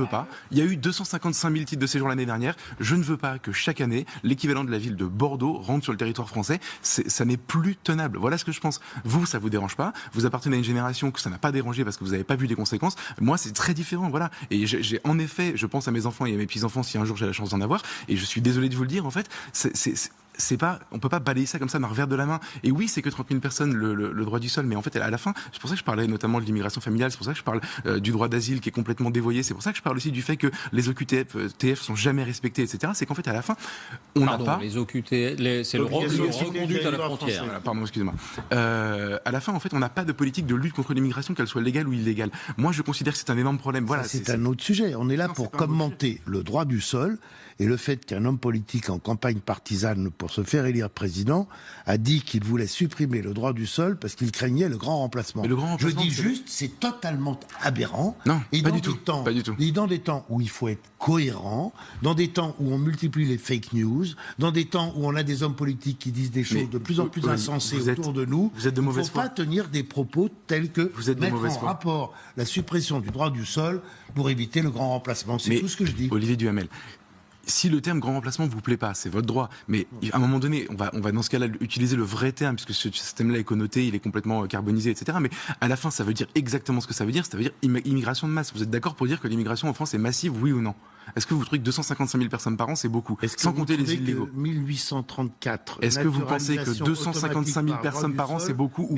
veux pas. Il y a eu 255 000 titres de séjour l'année dernière. Je ne veux pas que chaque année, l'équivalent de la ville de Bordeaux rentre sur le territoire français. Ça n'est plus tenable. Voilà ce que je pense. Vous, ça vous dérange pas. Vous appartenez à une génération que ça n'a pas dérangé parce que vous n'avez pas vu les conséquences. Moi, c'est très différent. Voilà. Et j'ai en effet, je pense à mes enfants et à mes petits-enfants si un jour j'ai la chance d'en avoir. Et je suis désolé de vous le dire, en fait, c'est pas, on peut pas balayer ça comme ça d'un revers de la main. Et oui, c'est que 30 000 personnes le droit du sol, mais en fait, à la fin, c'est pour ça que je parlais notamment de l'immigration familiale, c'est pour ça que je parle du droit d'asile qui est complètement dévoyé, c'est pour ça que je parle aussi du fait que les OQTF sont jamais respectés, etc. C'est qu'en fait, à la fin, on n'a pas... les OQTF, c'est le reconduite à la frontière. Pardon, excusez-moi. À la fin, en fait, on n'a pas de politique de lutte contre l'immigration, qu'elle soit légale ou illégale. Moi, je considère que c'est un énorme problème. Voilà, c'est un autre sujet. On est là pour commenter le droit du sol et le fait qu'un homme politique en campagne partisane pour se faire élire président a dit qu'il voulait supprimer le droit du sol parce qu'il craignait le grand remplacement. Mais le grand remplacement, je dis juste, c'est totalement aberrant. Non, et pas dans du tout. Pas du tout. Et dans des temps où il faut être cohérent, dans des temps où on multiplie les fake news, dans des temps où on a des hommes politiques qui disent des choses de plus en plus insensées autour de nous, vous êtes de mauvaise foi. Il ne faut pas tenir des propos tels que mettre en rapport la suppression du droit du sol pour éviter le grand remplacement. C'est tout ce que je dis. Olivier Duhamel, si le terme grand remplacement vous plaît pas, c'est votre droit. Mais à un moment donné, on va dans ce cas-là utiliser le vrai terme, puisque ce thème-là est connoté, il est complètement carbonisé, etc. Mais à la fin, ça veut dire exactement ce que ça veut dire. Ça veut dire immigration de masse. Vous êtes d'accord pour dire que l'immigration en France est massive, oui ou non? Est-ce que vous trouvez que 255 000 personnes par an, c'est beaucoup? Sans compter les illégaux. 1834. Est-ce que vous pensez que 255 000 personnes par an, c'est beaucoup ou